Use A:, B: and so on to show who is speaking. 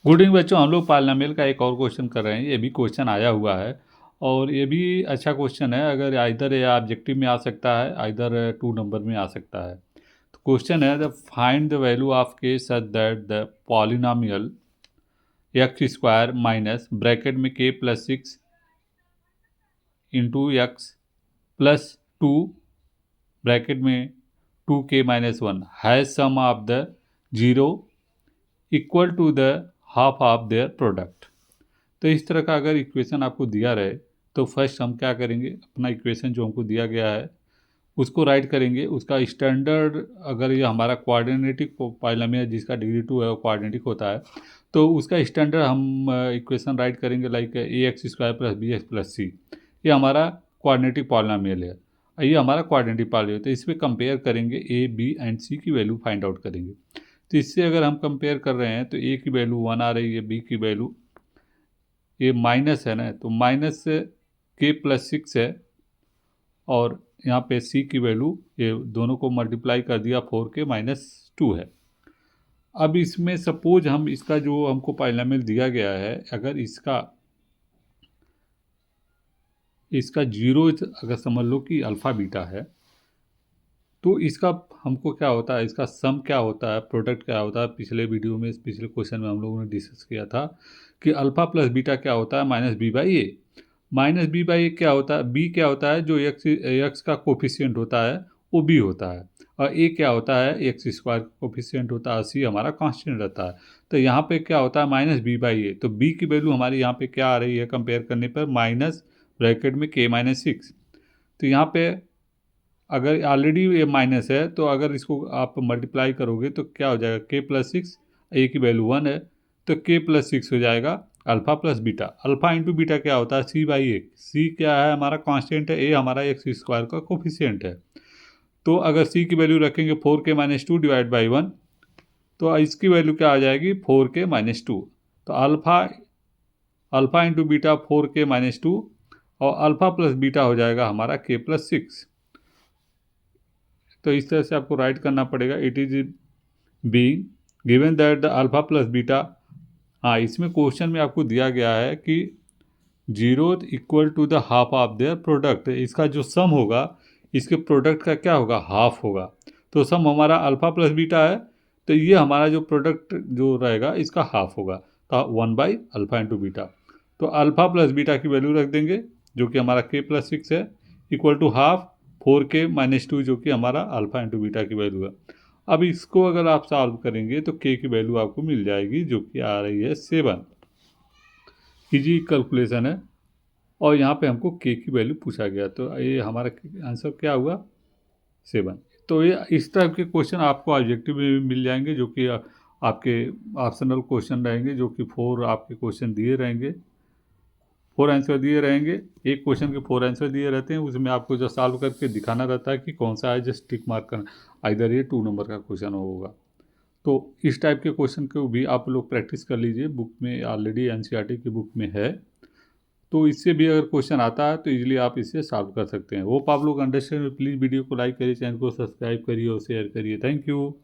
A: Good evening बच्चों, हम लोग पॉलिनोमियल का एक और क्वेश्चन कर रहे हैं। ये भी क्वेश्चन आया हुआ है और ये भी अच्छा क्वेश्चन है। अगर आइदर या ऑब्जेक्टिव में आ सकता है, आइदर 2 नंबर में आ सकता है। तो क्वेश्चन है the find the value of K such that the polynomial X square minus bracket में K plus 6 into X plus 2 bracket में 2k-1 has sum of the zero equal to the half of their product. तो इस तरह का अगर equation आपको दिया रहे तो फर्स्ट हम क्या करेंगे, अपना इक्वेशन जो हमको दिया गया है उसको राइट करेंगे। उसका स्टैंडर्ड, अगर ये हमारा क्वाड्रेटिक पॉलिनोमियल जिसका डिग्री 2 है वो क्वाड्रेटिक होता है, तो उसका स्टैंडर्ड हम इक्वेशन राइट करेंगे like A X square plus B X plus C. ये हमारा क्वाड्रेटिक पॉलिनोमियल है, ये हमारा क्वाड्रेटिक पॉलिनोमियल। तो इस पर कंपेयर करेंगे, ए बी एंड सी की वैल्यू फाइंड आउट करेंगे। तो इससे अगर हम कंपेयर कर रहे हैं तो ए की वैल्यू 1 आ रही है, बी की वैल्यू, ये माइनस है ना, तो माइनस के प्लस 6 है और यहाँ पे सी की वैल्यू, ये दोनों को मल्टीप्लाई कर दिया 4k-2 है। अब इसमें सपोज हम इसका जो हमको पॉलिनोमियल दिया गया है, अगर इसका जीरो अगर समझ लो कि अल्फ़ा बीटा है, तो इसका हमको क्या होता है, इसका सम क्या होता है, प्रोडक्ट क्या होता है। पिछले वीडियो में, पिछले क्वेश्चन में हम लोगों ने डिस्कस किया था कि अल्फ़ा प्लस बीटा क्या होता है, minus B by A. Minus B by A क्या होता है, बी क्या होता है, जो एक्स का कोफिशिएंट होता है वो बी होता है, और ए क्या होता है, एक्स स्क्वायर का कोफिशिएंट होता है, सी हमारा कांस्टेंट रहता है। तो यहाँ पे क्या होता है, माइनस बी बाई ए। तो बी की वैल्यू हमारी यहाँ पे क्या आ रही है कंपेयर करने पर, माइनस ब्रैकेट में k-6। तो यहाँ पे अगर ऑलरेडी ये माइनस है तो अगर इसको आप मल्टीप्लाई करोगे तो क्या हो जाएगा, k+6, ए की वैल्यू 1 है तो k+6 हो जाएगा alpha plus beta. Alpha into beta क्या होता है, सी बाई ए। सी क्या है, हमारा कांस्टेंट है, ए हमारा एक्स स्क्वायर का कोफिशिएंट है। तो अगर सी की वैल्यू रखेंगे 4k-2 डिवाइड बाई 1, तो इसकी वैल्यू क्या आ जाएगी, 4k-2। तो अल्फ़ा इंटू बीटा 4k-2 और अल्फ़ा प्लस बीटा हो जाएगा हमारा k+6। तो इस तरह से आपको राइट करना पड़ेगा। It is being given that the alpha plus beta, हाँ इसमें क्वेश्चन में आपको दिया गया है कि zero equal to the half of their product. इसका जो सम होगा इसके प्रोडक्ट का क्या होगा, हाफ होगा। तो सम हमारा अल्फ़ा प्लस बीटा है, तो ये हमारा जो प्रोडक्ट जो रहेगा इसका हाफ होगा, तो 1/अल्फ़ा इंटू बीटा। तो अल्फ़ा प्लस बीटा की वैल्यू रख देंगे जो कि हमारा k+6 है, इक्वल टू हाफ 4k-2 जो कि हमारा अल्फ़ा इंटू बीटा की वैल्यू है। अब इसको अगर आप सॉल्व करेंगे तो k की वैल्यू आपको मिल जाएगी जो कि आ रही है 7। इजी कैलकुलेशन है और यहाँ पे हमको k की वैल्यू पूछा गया, तो ये हमारा आंसर क्या हुआ, 7। तो ये इस टाइप के क्वेश्चन आपको ऑब्जेक्टिव में भी मिल जाएंगे जो कि आपके ऑप्शनल क्वेश्चन रहेंगे, जो कि 4 आपके क्वेश्चन दिए रहेंगे, 4 आंसर दिए रहेंगे। एक क्वेश्चन के 4 आंसर दिए रहते हैं, उसमें आपको जो सॉल्व करके दिखाना रहता है कि कौन सा है, जस्ट टिक मार्क करना। इधर ये 2 नंबर का क्वेश्चन होगा। तो इस टाइप के क्वेश्चन को भी आप लोग प्रैक्टिस कर लीजिए, बुक में ऑलरेडी एनसीईआरटी की बुक में है। तो इससे भी अगर क्वेश्चन आता है तो इजीली आप इसे सॉल्व कर सकते हैं। होप आप लोग अंडरस्टैंड। प्लीज़ वीडियो को लाइक करिए, चैनल को सब्सक्राइब करिए और शेयर करिए। Thank you.